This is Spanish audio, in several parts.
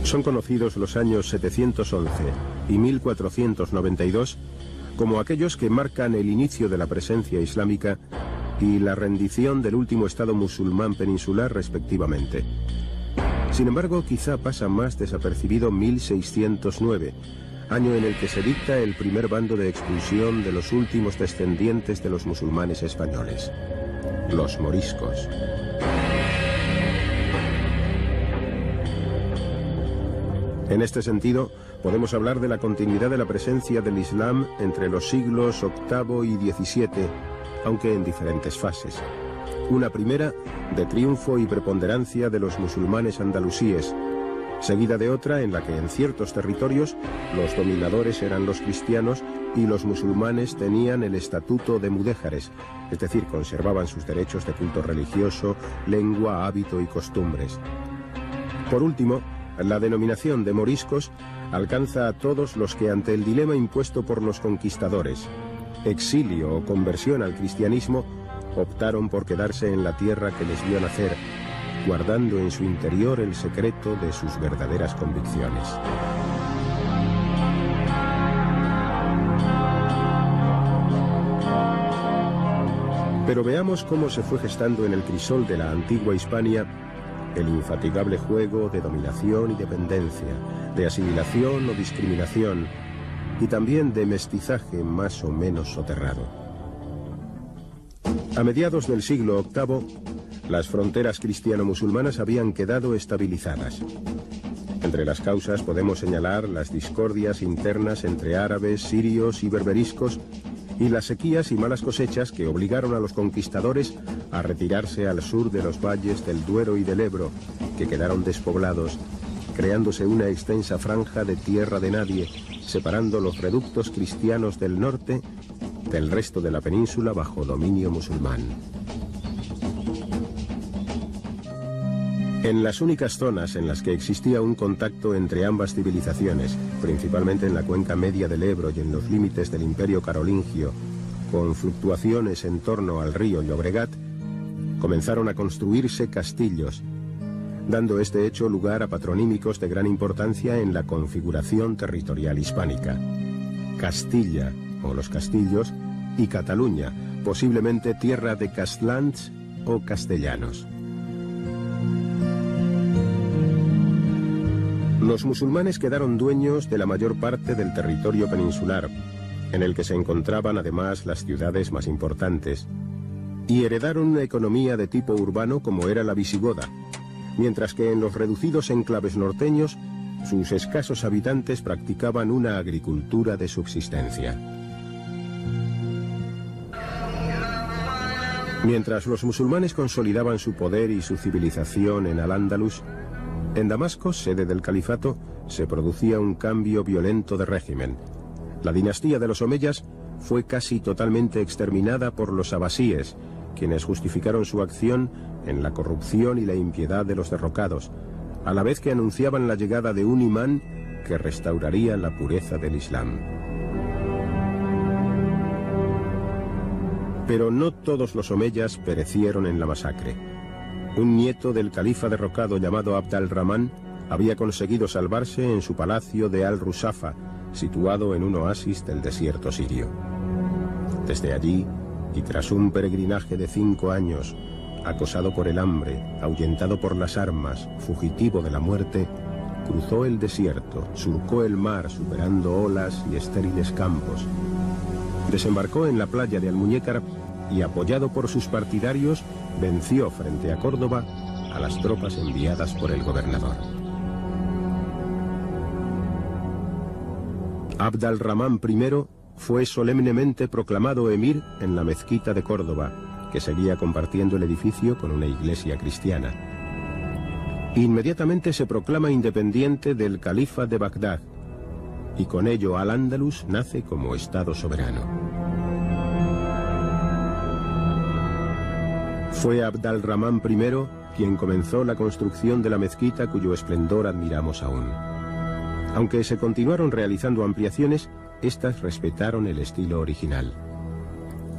Son conocidos los años 711 y 1492 como aquellos que marcan el inicio de la presencia islámica y la rendición del último estado musulmán peninsular respectivamente. Sin embargo, quizá pasa más desapercibido 1609, año en el que se dicta el primer bando de expulsión de los últimos descendientes de los musulmanes españoles, los moriscos. En este sentido, podemos hablar de la continuidad de la presencia del Islam entre los siglos VIII y XVII, aunque en diferentes fases. Una primera, de triunfo y preponderancia de los musulmanes andalusíes, seguida de otra en la que en ciertos territorios los dominadores eran los cristianos y los musulmanes tenían el estatuto de mudéjares, es decir, conservaban sus derechos de culto religioso, lengua, hábito y costumbres. Por último, la denominación de moriscos alcanza a todos los que ante el dilema impuesto por los conquistadores, exilio o conversión al cristianismo, optaron por quedarse en la tierra que les vio nacer, guardando en su interior el secreto de sus verdaderas convicciones. Pero veamos cómo se fue gestando en el crisol de la antigua Hispania el infatigable juego de dominación y dependencia, de asimilación o discriminación, y también de mestizaje más o menos soterrado. A mediados del siglo VIII, las fronteras cristiano-musulmanas habían quedado estabilizadas. Entre las causas podemos señalar las discordias internas entre árabes, sirios y berberiscos, y las sequías y malas cosechas que obligaron a los conquistadores a retirarse al sur de los valles del Duero y del Ebro, que quedaron despoblados, creándose una extensa franja de tierra de nadie, separando los reductos cristianos del norte del resto de la península bajo dominio musulmán. En las únicas zonas en las que existía un contacto entre ambas civilizaciones, principalmente en la cuenca media del Ebro y en los límites del Imperio Carolingio, con fluctuaciones en torno al río Llobregat, comenzaron a construirse castillos, dando este hecho lugar a patronímicos de gran importancia en la configuración territorial hispánica: Castilla, o los castillos, y Cataluña, posiblemente tierra de castlans o castellanos. Los musulmanes quedaron dueños de la mayor parte del territorio peninsular, en el que se encontraban además las ciudades más importantes, y heredaron una economía de tipo urbano como era la visigoda, mientras que en los reducidos enclaves norteños sus escasos habitantes practicaban una agricultura de subsistencia. Mientras los musulmanes consolidaban su poder y su civilización en Al-Ándalus, en Damasco, sede del califato, se producía un cambio violento de régimen. La dinastía de los omeyas fue casi totalmente exterminada por los abasíes, quienes justificaron su acción en la corrupción y la impiedad de los derrocados, a la vez que anunciaban la llegada de un imán que restauraría la pureza del Islam. Pero no todos los omeyas perecieron en la masacre. Un nieto del califa derrocado llamado Abd al-Rahman había conseguido salvarse en su palacio de Al-Rusafa, situado en un oasis del desierto sirio. Desde allí, y tras un peregrinaje de 5 años, acosado por el hambre, ahuyentado por las armas, fugitivo de la muerte, cruzó el desierto, surcó el mar superando olas y estériles campos, desembarcó en la playa de Almuñécar y, apoyado por sus partidarios, venció frente a Córdoba a las tropas enviadas por el gobernador. Abd al-Rahman I fue solemnemente proclamado emir en la mezquita de Córdoba, que seguía compartiendo el edificio con una iglesia cristiana. Inmediatamente se proclama independiente del califa de Bagdad, y con ello Al-Ándalus nace como estado soberano. Fue Abd al-Rahman I quien comenzó la construcción de la mezquita, cuyo esplendor admiramos aún. Aunque se continuaron realizando ampliaciones, estas respetaron el estilo original.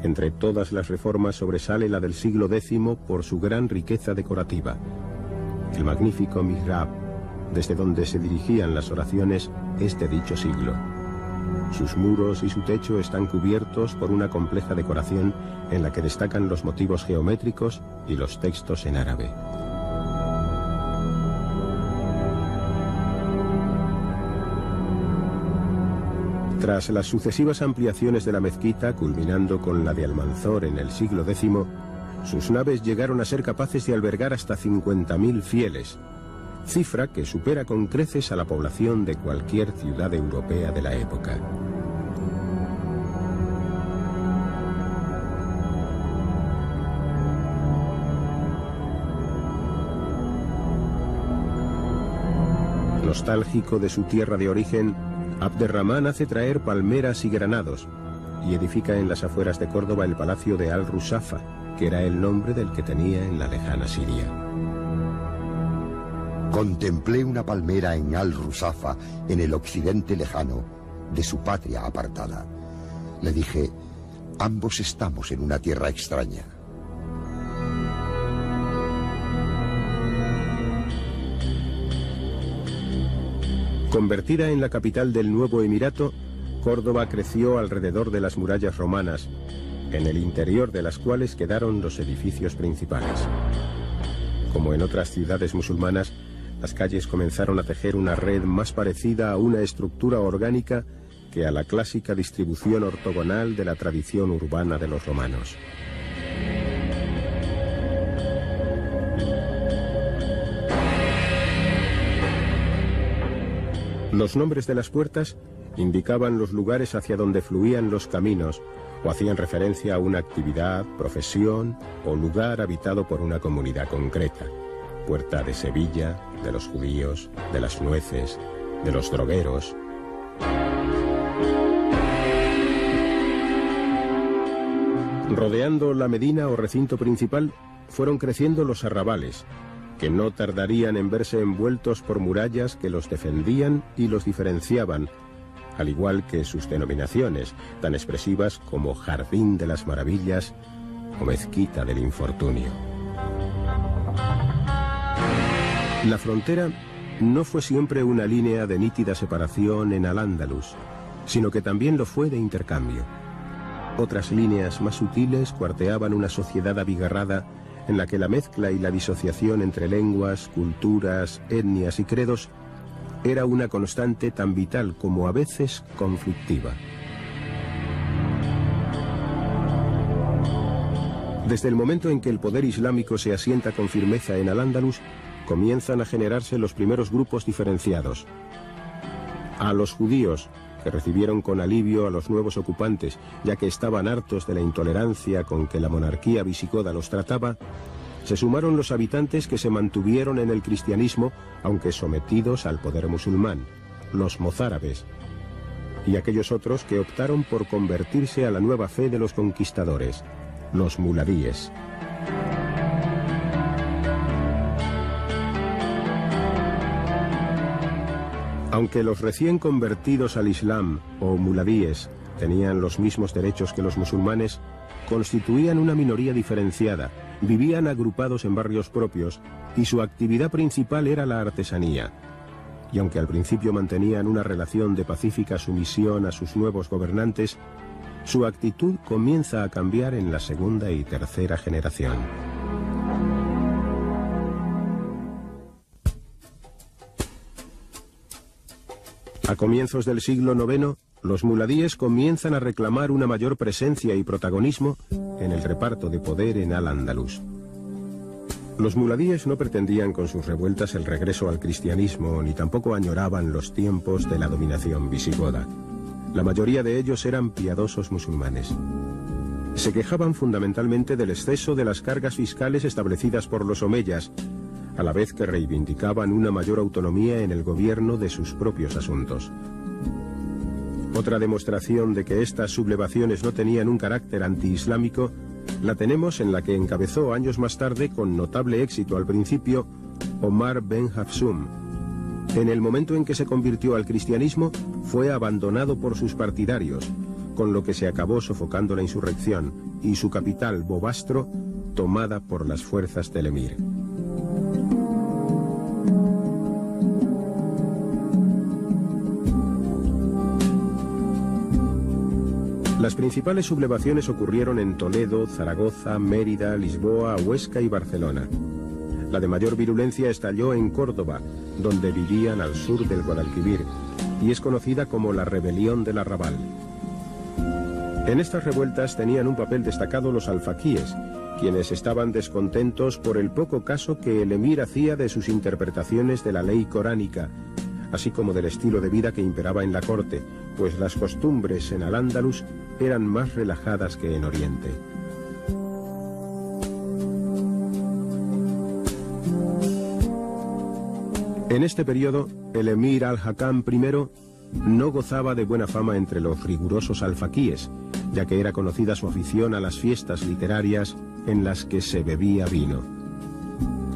Entre todas las reformas sobresale la del siglo X por su gran riqueza decorativa. El magnífico mihrab, desde donde se dirigían las oraciones, es de dicho siglo. Sus muros y su techo están cubiertos por una compleja decoración en la que destacan los motivos geométricos y los textos en árabe. Tras las sucesivas ampliaciones de la mezquita, culminando con la de Almanzor en el siglo X, sus naves llegaron a ser capaces de albergar hasta 50.000 fieles, cifra que supera con creces a la población de cualquier ciudad europea de la época. Nostálgico de su tierra de origen, Abderramán hace traer palmeras y granados y edifica en las afueras de Córdoba el palacio de Al-Rusafa, que era el nombre del que tenía en la lejana Siria. Contemplé una palmera en Al-Rusafa, en el occidente lejano de su patria apartada. Le dije, ambos estamos en una tierra extraña. Convertida en la capital del nuevo emirato, Córdoba creció alrededor de las murallas romanas, en el interior de las cuales quedaron los edificios principales. Como en otras ciudades musulmanas, las calles comenzaron a tejer una red más parecida a una estructura orgánica que a la clásica distribución ortogonal de la tradición urbana de los romanos. Los nombres de las puertas indicaban los lugares hacia donde fluían los caminos o hacían referencia a una actividad, profesión o lugar habitado por una comunidad concreta. Puerta de Sevilla, de los judíos, de las nueces, de los drogueros. Rodeando la medina o recinto principal, fueron creciendo los arrabales, que no tardarían en verse envueltos por murallas que los defendían y los diferenciaban, al igual que sus denominaciones, tan expresivas como Jardín de las Maravillas o Mezquita del Infortunio. La frontera no fue siempre una línea de nítida separación en Al-Ándalus, sino que también lo fue de intercambio. Otras líneas más sutiles cuarteaban una sociedad abigarrada en la que la mezcla y la disociación entre lenguas, culturas, etnias y credos era una constante tan vital como a veces conflictiva. Desde el momento en que el poder islámico se asienta con firmeza en Al-Ándalus, comienzan a generarse los primeros grupos diferenciados. A los judíos, que recibieron con alivio a los nuevos ocupantes, ya que estaban hartos de la intolerancia con que la monarquía visigoda los trataba, se sumaron los habitantes que se mantuvieron en el cristianismo, aunque sometidos al poder musulmán, los mozárabes, y aquellos otros que optaron por convertirse a la nueva fe de los conquistadores, los muladíes. Aunque los recién convertidos al Islam, o muladíes, tenían los mismos derechos que los musulmanes, constituían una minoría diferenciada, vivían agrupados en barrios propios y su actividad principal era la artesanía. Y aunque al principio mantenían una relación de pacífica sumisión a sus nuevos gobernantes, su actitud comienza a cambiar en la segunda y tercera generación. A comienzos del siglo IX, los muladíes comienzan a reclamar una mayor presencia y protagonismo en el reparto de poder en Al-Ándalus. Los muladíes no pretendían con sus revueltas el regreso al cristianismo, ni tampoco añoraban los tiempos de la dominación visigoda. La mayoría de ellos eran piadosos musulmanes. Se quejaban fundamentalmente del exceso de las cargas fiscales establecidas por los omeyas, a la vez que reivindicaban una mayor autonomía en el gobierno de sus propios asuntos. Otra demostración de que estas sublevaciones no tenían un carácter antiislámico la tenemos en la que encabezó años más tarde, con notable éxito al principio, Omar Ben Hafsum. En el momento en que se convirtió al cristianismo, fue abandonado por sus partidarios, con lo que se acabó sofocando la insurrección y su capital, Bobastro, tomada por las fuerzas del emir. Las principales sublevaciones ocurrieron en Toledo, Zaragoza, Mérida, Lisboa, Huesca y Barcelona. La de mayor virulencia estalló en Córdoba, donde vivían al sur del Guadalquivir, y es conocida como la Rebelión del Arrabal. En estas revueltas tenían un papel destacado los alfaquíes, quienes estaban descontentos por el poco caso que el emir hacía de sus interpretaciones de la ley coránica, así como del estilo de vida que imperaba en la corte, pues las costumbres en Al-Ándalus eran más relajadas que en Oriente. En este periodo, el emir al-Hakam I no gozaba de buena fama entre los rigurosos alfaquíes, ya que era conocida su afición a las fiestas literarias en las que se bebía vino.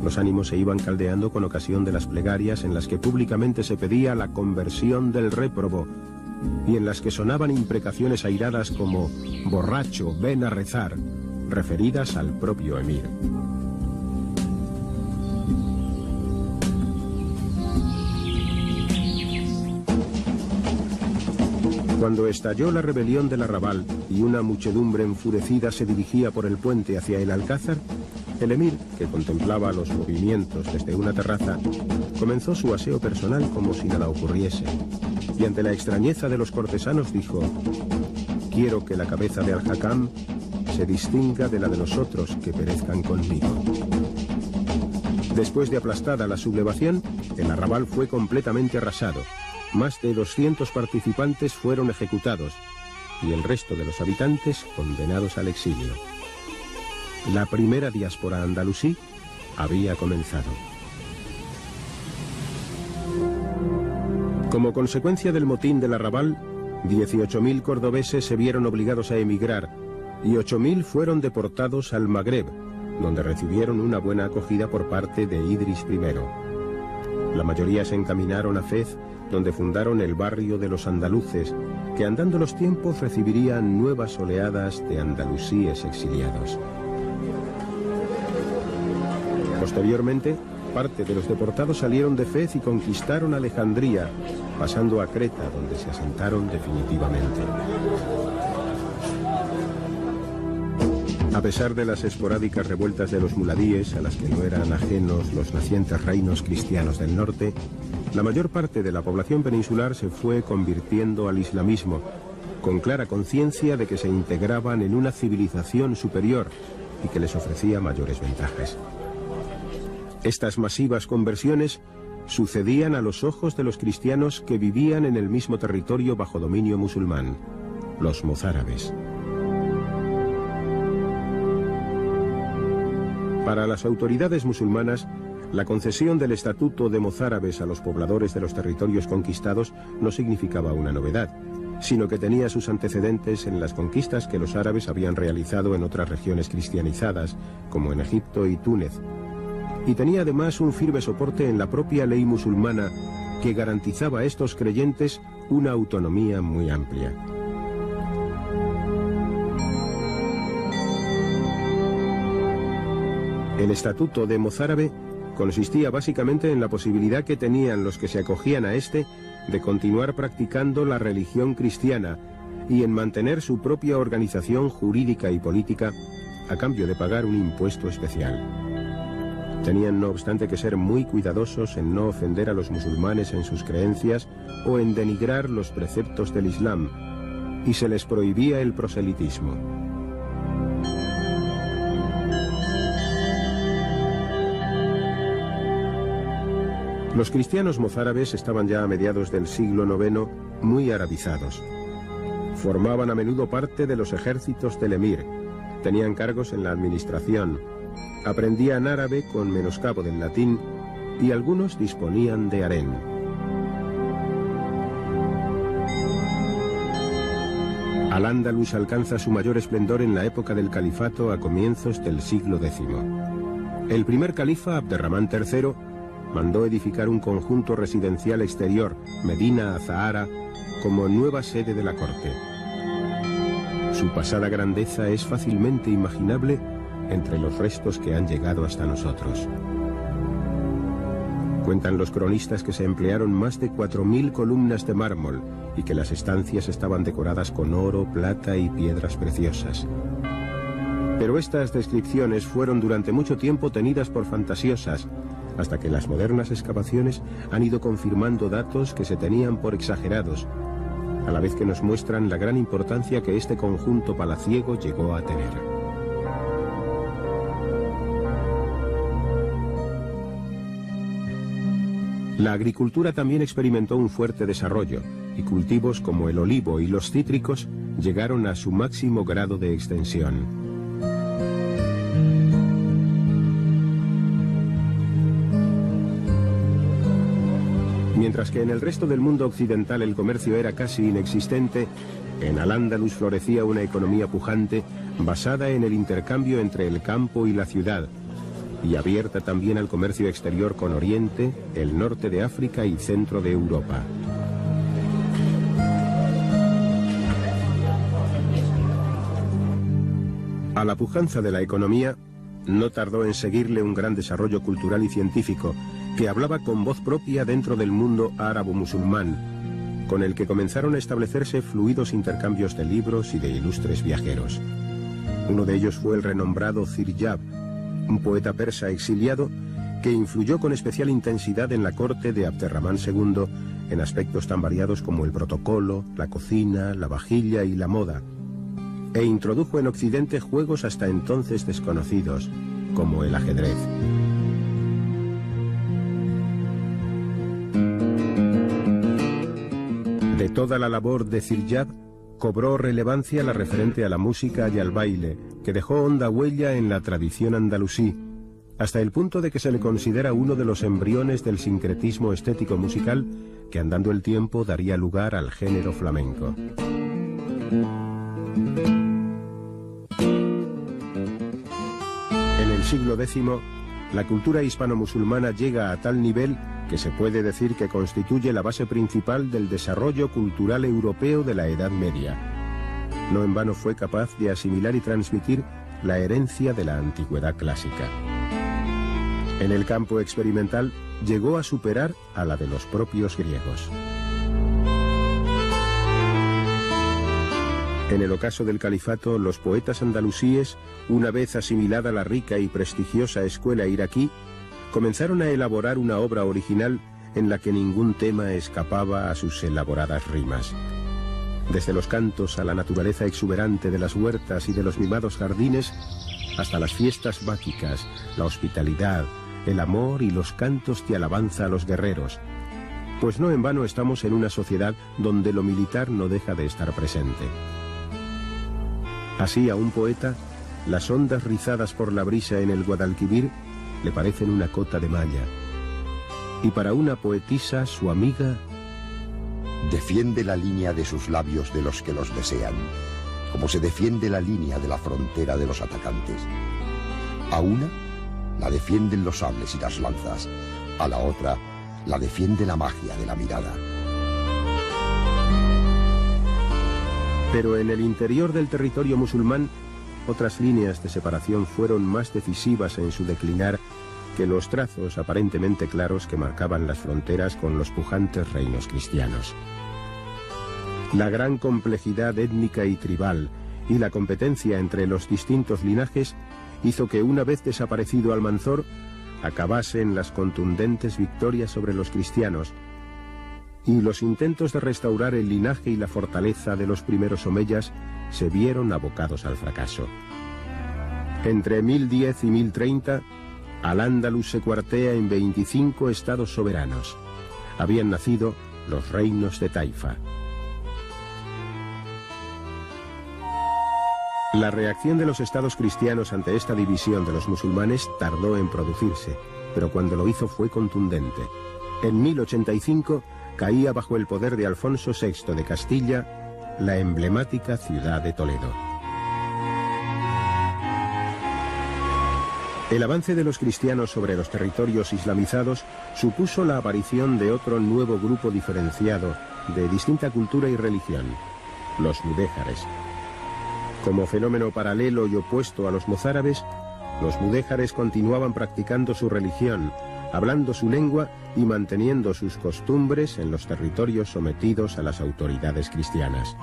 Los ánimos se iban caldeando con ocasión de las plegarias en las que públicamente se pedía la conversión del réprobo y en las que sonaban imprecaciones airadas como «borracho, ven a rezar», referidas al propio emir. Cuando estalló la rebelión del Arrabal y una muchedumbre enfurecida se dirigía por el puente hacia el Alcázar, el emir, que contemplaba los movimientos desde una terraza, comenzó su aseo personal como si nada ocurriese, y ante la extrañeza de los cortesanos dijo: «Quiero que la cabeza de Al-Hakam se distinga de la de los otros que perezcan conmigo». Después de aplastada la sublevación, el Arrabal fue completamente arrasado. Más de 200 participantes fueron ejecutados y el resto de los habitantes condenados al exilio. La primera diáspora andalusí había comenzado. Como consecuencia del motín del Arrabal, 18.000 cordobeses se vieron obligados a emigrar y 8.000 fueron deportados al Magreb, donde recibieron una buena acogida por parte de Idris I. La mayoría se encaminaron a Fez, donde fundaron el barrio de los andaluces, que andando los tiempos recibirían nuevas oleadas de andalusíes exiliados. Posteriormente, parte de los deportados salieron de Fez y conquistaron Alejandría, pasando a Creta, donde se asentaron definitivamente. A pesar de las esporádicas revueltas de los muladíes, a las que no eran ajenos los nacientes reinos cristianos del norte, la mayor parte de la población peninsular se fue convirtiendo al islamismo, con clara conciencia de que se integraban en una civilización superior y que les ofrecía mayores ventajas. Estas masivas conversiones sucedían a los ojos de los cristianos que vivían en el mismo territorio bajo dominio musulmán, los mozárabes. Para las autoridades musulmanas, la concesión del estatuto de mozárabes a los pobladores de los territorios conquistados no significaba una novedad, sino que tenía sus antecedentes en las conquistas que los árabes habían realizado en otras regiones cristianizadas, como en Egipto y Túnez, y tenía además un firme soporte en la propia ley musulmana que garantizaba a estos creyentes una autonomía muy amplia. El estatuto de mozárabe consistía básicamente en la posibilidad que tenían los que se acogían a este de continuar practicando la religión cristiana y en mantener su propia organización jurídica y política a cambio de pagar un impuesto especial. Tenían no obstante que ser muy cuidadosos en no ofender a los musulmanes en sus creencias o en denigrar los preceptos del Islam, y se les prohibía el proselitismo. Los cristianos mozárabes estaban ya a mediados del siglo IX muy arabizados. Formaban a menudo parte de los ejércitos del emir, tenían cargos en la administración, aprendían árabe con menoscabo del latín y algunos disponían de harén. Al-Ándalus alcanza su mayor esplendor en la época del califato a comienzos del siglo X. El primer califa, Abderramán III, mandó edificar un conjunto residencial exterior, Medina Azahara, como nueva sede de la corte. Su pasada grandeza es fácilmente imaginable entre los restos que han llegado hasta nosotros. Cuentan los cronistas que se emplearon más de 4000 columnas de mármol y que las estancias estaban decoradas con oro, plata y piedras preciosas. Pero estas descripciones fueron durante mucho tiempo tenidas por fantasiosas, hasta que las modernas excavaciones han ido confirmando datos que se tenían por exagerados, a la vez que nos muestran la gran importancia que este conjunto palaciego llegó a tener. La agricultura también experimentó un fuerte desarrollo, y cultivos como el olivo y los cítricos llegaron a su máximo grado de extensión. Mientras que en el resto del mundo occidental el comercio era casi inexistente, en Al-Ándalus florecía una economía pujante basada en el intercambio entre el campo y la ciudad, y abierta también al comercio exterior con Oriente, el norte de África y centro de Europa. A la pujanza de la economía no tardó en seguirle un gran desarrollo cultural y científico, que hablaba con voz propia dentro del mundo árabo-musulmán, con el que comenzaron a establecerse fluidos intercambios de libros y de ilustres viajeros. Uno de ellos fue el renombrado Ziryab, un poeta persa exiliado que influyó con especial intensidad en la corte de Abderramán II en aspectos tan variados como el protocolo, la cocina, la vajilla y la moda, e introdujo en Occidente juegos hasta entonces desconocidos, como el ajedrez. De toda la labor de Ziryab, cobró relevancia la referente a la música y al baile, que dejó honda huella en la tradición andalusí, hasta el punto de que se le considera uno de los embriones del sincretismo estético musical que andando el tiempo daría lugar al género flamenco. En el siglo X, la cultura hispano-musulmana llega a tal nivel que se puede decir que constituye la base principal del desarrollo cultural europeo de la Edad Media. No en vano fue capaz de asimilar y transmitir la herencia de la antigüedad clásica. En el campo experimental llegó a superar a la de los propios griegos. En el ocaso del califato, los poetas andalusíes, una vez asimilada la rica y prestigiosa escuela iraquí, comenzaron a elaborar una obra original en la que ningún tema escapaba a sus elaboradas rimas. Desde los cantos a la naturaleza exuberante de las huertas y de los mimados jardines, hasta las fiestas báquicas, la hospitalidad, el amor y los cantos de alabanza a los guerreros, pues no en vano estamos en una sociedad donde lo militar no deja de estar presente. Así a un poeta, las ondas rizadas por la brisa en el Guadalquivir le parecen una cota de malla, y para una poetisa, su amiga, defiende la línea de sus labios de los que los desean, como se defiende la línea de la frontera de los atacantes. A una la defienden los sables y las lanzas, a la otra la defiende la magia de la mirada. Pero en el interior del territorio musulmán, otras líneas de separación fueron más decisivas en su declinar que los trazos aparentemente claros que marcaban las fronteras con los pujantes reinos cristianos. La gran complejidad étnica y tribal y la competencia entre los distintos linajes hizo que, una vez desaparecido Almanzor, acabasen las contundentes victorias sobre los cristianos, y los intentos de restaurar el linaje y la fortaleza de los primeros omeyas se vieron abocados al fracaso. Entre 1010 y 1030, Al-Ándalus se cuartea en 25 estados soberanos. Habían nacido los reinos de Taifa. La reacción de los estados cristianos ante esta división de los musulmanes tardó en producirse, pero cuando lo hizo fue contundente. En 1085 caía bajo el poder de Alfonso VI de Castilla la emblemática ciudad de Toledo. El avance de los cristianos sobre los territorios islamizados supuso la aparición de otro nuevo grupo diferenciado, de distinta cultura y religión, los mudéjares. Como fenómeno paralelo y opuesto a los mozárabes, los mudéjares continuaban practicando su religión, hablando su lengua y manteniendo sus costumbres en los territorios sometidos a las autoridades cristianas.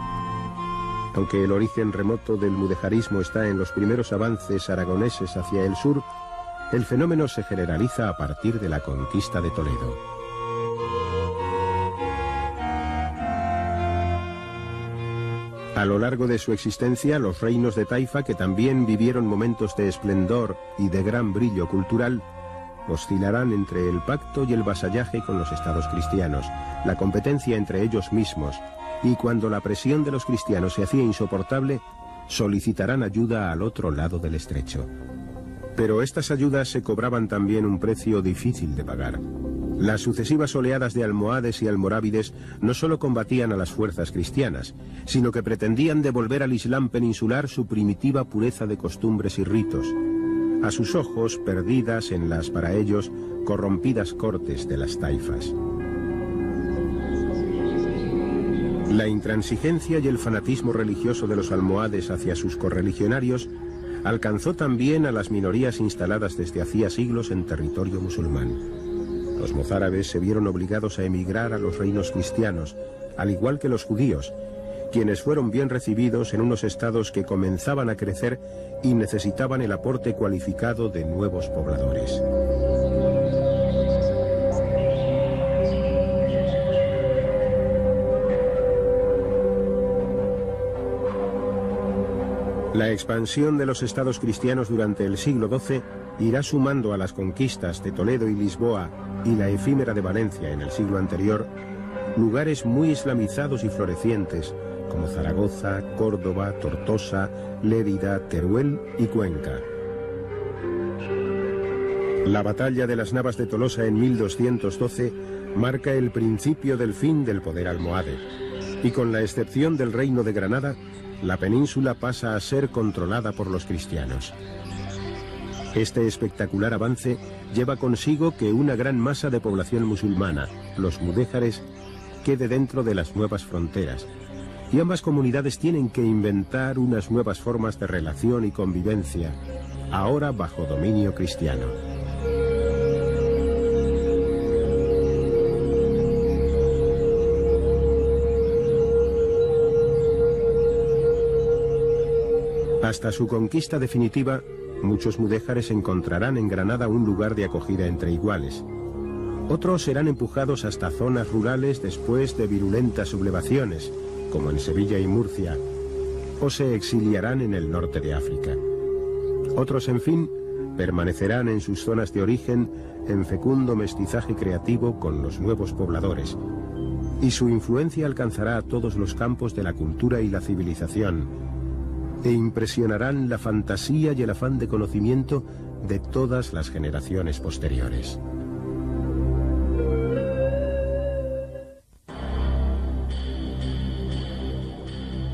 Aunque el origen remoto del mudejarismo está en los primeros avances aragoneses hacia el sur, el fenómeno se generaliza a partir de la conquista de Toledo. A lo largo de su existencia, los reinos de Taifa, que también vivieron momentos de esplendor y de gran brillo cultural, oscilarán entre el pacto y el vasallaje con los estados cristianos, la competencia entre ellos mismos, y cuando la presión de los cristianos se hacía insoportable, solicitarán ayuda al otro lado del estrecho. Pero estas ayudas se cobraban también un precio difícil de pagar. Las sucesivas oleadas de almohades y almorávides no solo combatían a las fuerzas cristianas, sino que pretendían devolver al Islam peninsular su primitiva pureza de costumbres y ritos, a sus ojos perdidas en las, para ellos, corrompidas cortes de las taifas. La intransigencia y el fanatismo religioso de los almohades hacia sus correligionarios alcanzó también a las minorías instaladas desde hacía siglos en territorio musulmán. Los mozárabes se vieron obligados a emigrar a los reinos cristianos, al igual que los judíos, quienes fueron bien recibidos en unos estados que comenzaban a crecer y necesitaban el aporte cualificado de nuevos pobladores. La expansión de los estados cristianos durante el siglo XII irá sumando a las conquistas de Toledo y Lisboa y la efímera de Valencia en el siglo anterior lugares muy islamizados y florecientes como Zaragoza, Córdoba, Tortosa, Lérida, Teruel y Cuenca. La batalla de las Navas de Tolosa en 1212 marca el principio del fin del poder almohade, y con la excepción del reino de Granada, la península pasa a ser controlada por los cristianos. Este espectacular avance lleva consigo que una gran masa de población musulmana, los mudéjares, quede dentro de las nuevas fronteras, y ambas comunidades tienen que inventar unas nuevas formas de relación y convivencia, ahora bajo dominio cristiano. Hasta su conquista definitiva, muchos mudéjares encontrarán en Granada un lugar de acogida entre iguales. Otros serán empujados hasta zonas rurales después de virulentas sublevaciones, como en Sevilla y Murcia, o se exiliarán en el norte de África. Otros, en fin, permanecerán en sus zonas de origen en fecundo mestizaje creativo con los nuevos pobladores, y su influencia alcanzará a todos los campos de la cultura y la civilización, e impresionarán la fantasía y el afán de conocimiento de todas las generaciones posteriores.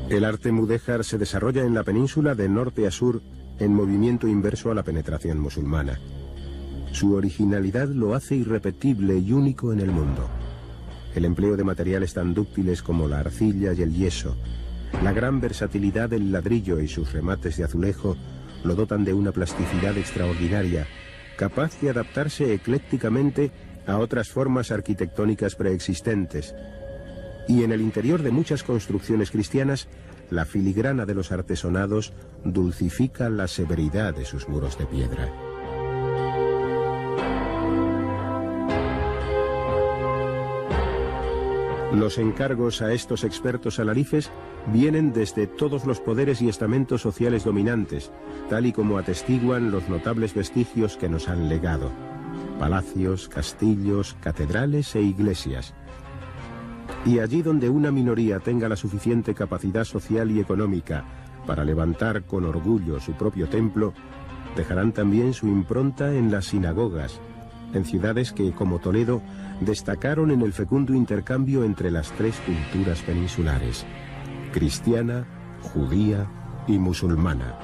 El arte mudéjar se desarrolla en la península de norte a sur en movimiento inverso a la penetración musulmana. Su originalidad lo hace irrepetible y único en el mundo. El empleo de materiales tan dúctiles como la arcilla y el yeso, la gran versatilidad del ladrillo y sus remates de azulejo lo dotan de una plasticidad extraordinaria, capaz de adaptarse eclécticamente a otras formas arquitectónicas preexistentes. Y en el interior de muchas construcciones cristianas, la filigrana de los artesonados dulcifica la severidad de sus muros de piedra. Los encargos a estos expertos alarifes vienen desde todos los poderes y estamentos sociales dominantes, tal y como atestiguan los notables vestigios que nos han legado: palacios, castillos, catedrales e iglesias. Y allí donde una minoría tenga la suficiente capacidad social y económica para levantar con orgullo su propio templo, dejarán también su impronta en las sinagogas, en ciudades que, como Toledo, destacaron en el fecundo intercambio entre las tres culturas peninsulares: cristiana, judía y musulmana.